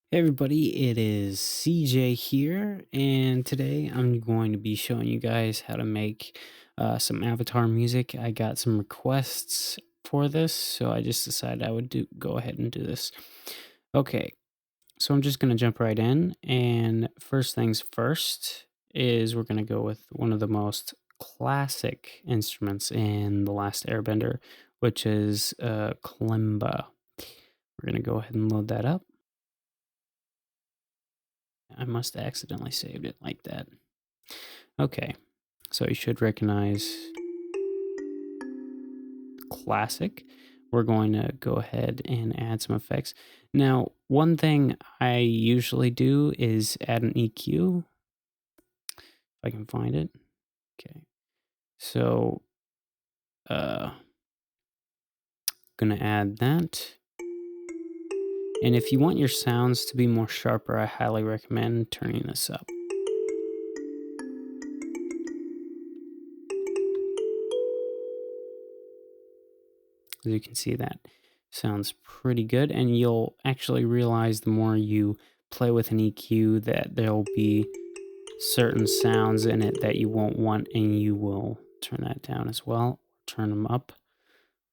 Hey everybody, it is CJ here, and today I'm going to be showing you guys how to make some Avatar music. I got some requests for this, so I just decided I would go ahead and do this. Okay, so I'm just going to jump right in, and first things first is we're going to go with one of the most classic instruments in The Last Airbender, which is kalimba. We're going to go ahead and load that up. I must have accidentally saved it like that. Okay, so you should recognize classic. We're going to go ahead and add some effects. Now, one thing I usually do is add an EQ, if I can find it. Okay, so gonna add that. And if you want your sounds to be more sharper, I highly recommend turning this up. As you can see, that sounds pretty good, and you'll actually realize the more you play with an EQ that there'll be certain sounds in it that you won't want, and you will turn that down as well, turn them up,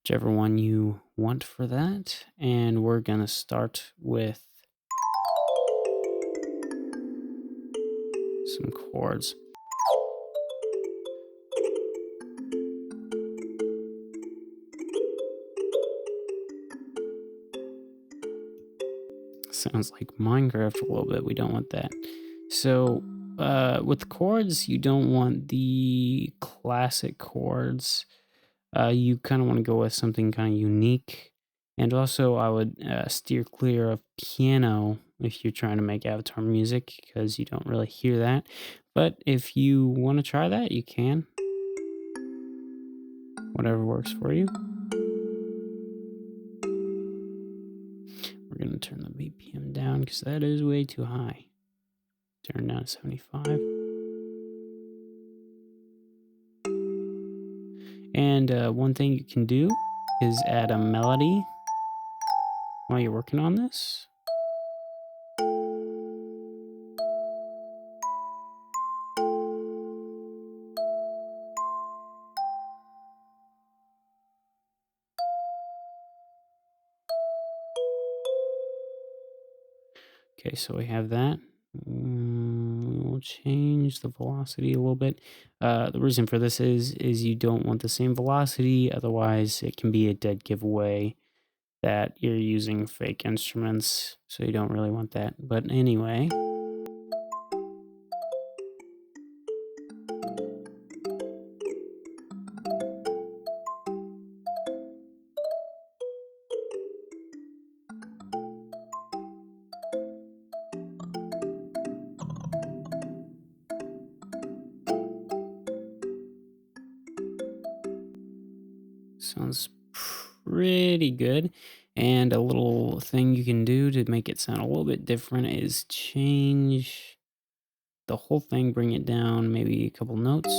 whichever one you want for that. And we're gonna start with some chords. Sounds like Minecraft a little bit. We don't want that. So with chords, you don't want the classic chords. You kind of want to go with something kind of unique. And also, I would steer clear of piano if you're trying to make Avatar music, because you don't really hear that. But if you want to try that, you can. Whatever works for you. We're going to turn the BPM down because that is way too high. Turn down to 75. And one thing you can do is add a melody while you're working on this. Okay, so we have that. We'll change the velocity a little bit. The reason for this is you don't want the same velocity, otherwise it can be a dead giveaway that you're using fake instruments, so you don't really want that. But anyway. Sounds pretty good. And a little thing you can do to make it sound a little bit different is change the whole thing, bring it down maybe a couple notes.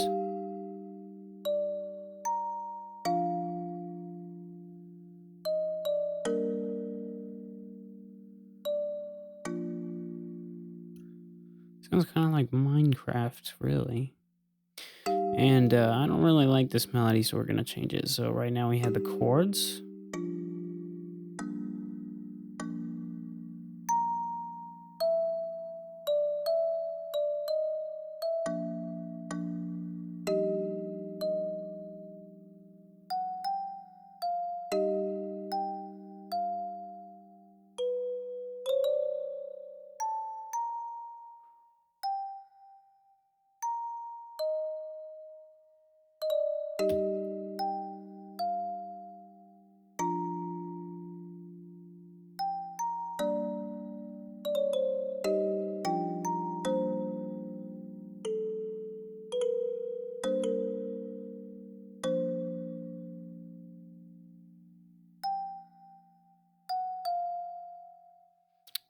Sounds kind of like Minecraft, really. And I don't really like this melody, so we're going to change it. So right now we have the chords.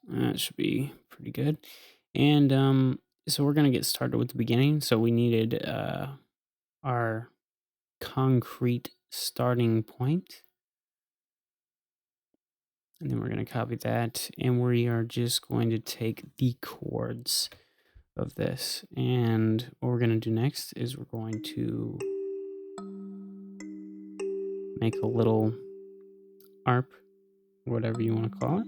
That should be pretty good. And so we're gonna get started with the beginning. So we needed our concrete starting point, and then we're gonna copy that, and we are just going to take the chords of this. And what we're gonna do next is we're going to make a little arp, whatever you want to call it.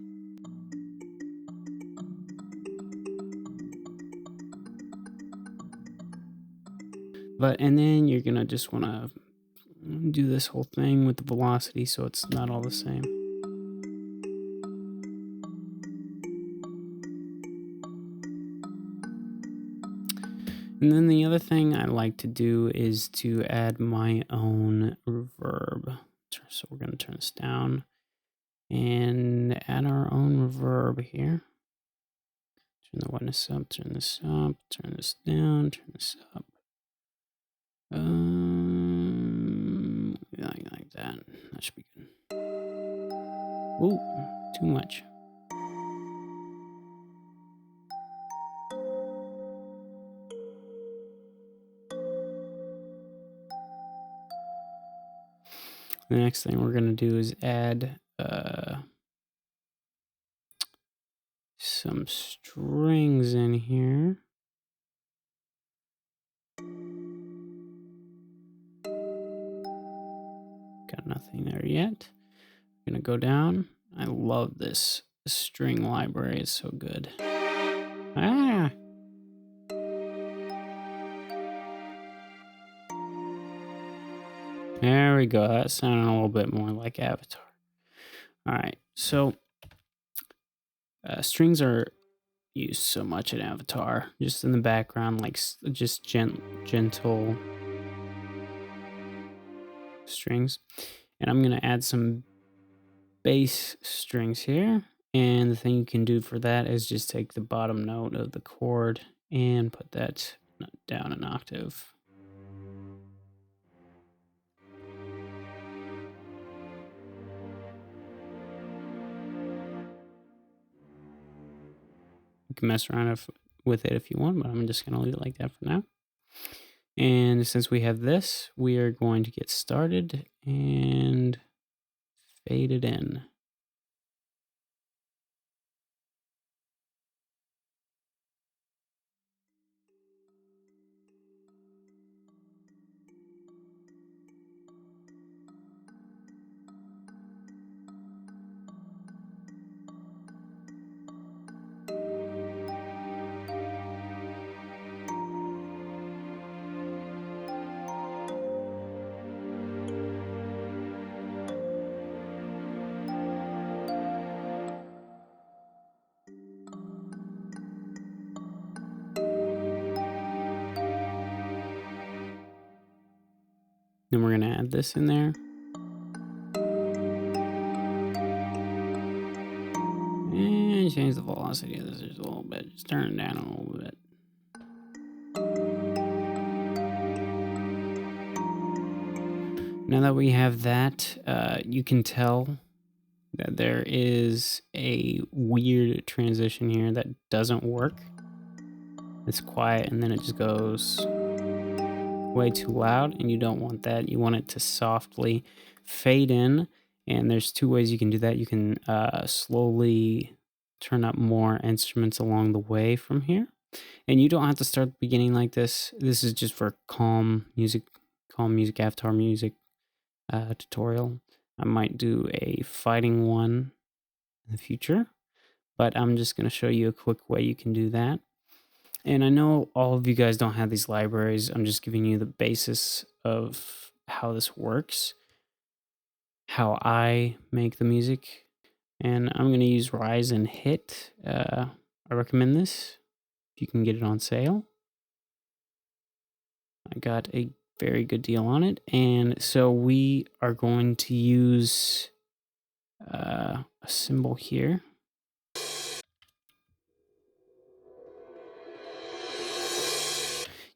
And then you're gonna just want to do this whole thing with the velocity so it's not all the same. And then the other thing I like to do is to add my own reverb. So we're going to turn this down and add our own reverb here. Turn the whiteness up, turn this up, turn this down, turn this up. Like that. That should be good. Ooh, too much. The next thing we're going to do is add some strings in here. Got nothing there yet. I'm gonna go down. I love this string library. It's so good. Ah! There we go. That sounded a little bit more like Avatar. All right. So strings are used so much in Avatar, just in the background, like just gentle strings. And I'm gonna add some bass strings here. And the thing you can do for that is just take the bottom note of the chord and put that down an octave. You can mess around with it if you want, but I'm just going to leave it like that for now. And since we have this, we are going to get started and fade it in. Then we're going to add this in there. And change the velocity of this just a little bit. Just turn it down a little bit. Now that we have that, you can tell that there is a weird transition here that doesn't work. It's quiet and then it just goes way too loud, and you don't want that. You want it to softly fade in, and there's two ways you can do that. You can slowly turn up more instruments along the way from here, and you don't have to start the beginning like this. This is just for calm music Avatar music tutorial. I might do a fighting one in the future, but I'm just going to show you a quick way you can do that. And I know all of you guys don't have these libraries. I'm just giving you the basis of how this works, how I make the music. And I'm going to use Rise and Hit. I recommend this if you can get it on sale. I got a very good deal on it. And so we are going to use a symbol here.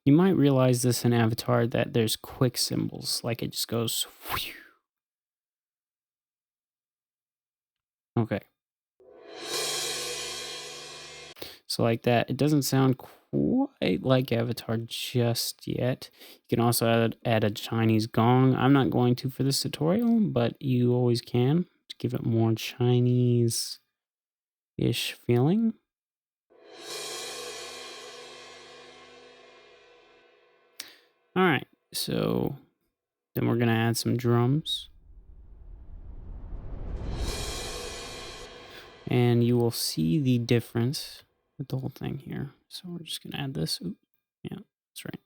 You might realize this in Avatar that there's quick symbols, like it just goes whew. Okay. So like that. It doesn't sound quite like Avatar just yet. You can also add a Chinese gong. I'm not going to for this tutorial, but you always can to give it more Chinese-ish feeling. All right, so then we're gonna add some drums. And you will see the difference with the whole thing here. So we're just gonna add this. Ooh, yeah, that's right.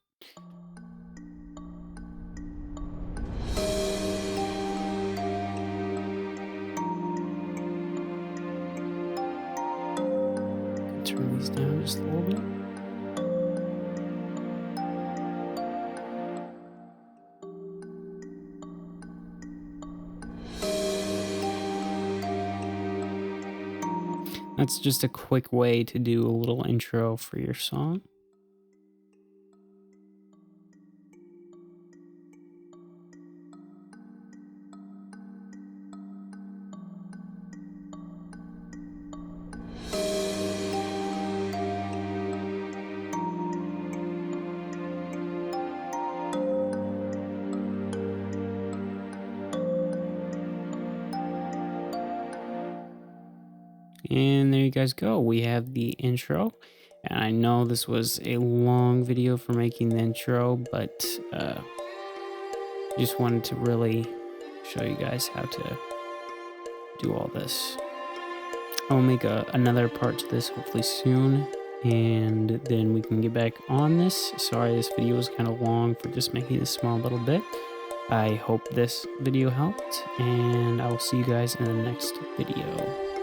Turn these down just a little bit. That's just a quick way to do a little intro for your song. And there you guys go. We have the intro. And I know this was a long video for making the intro, but just wanted to really show you guys how to do all this. I'll make another part to this hopefully soon, and then we can get back on this. Sorry, this video was kind of long for just making a small little bit. I hope this video helped, and I will see you guys in the next video.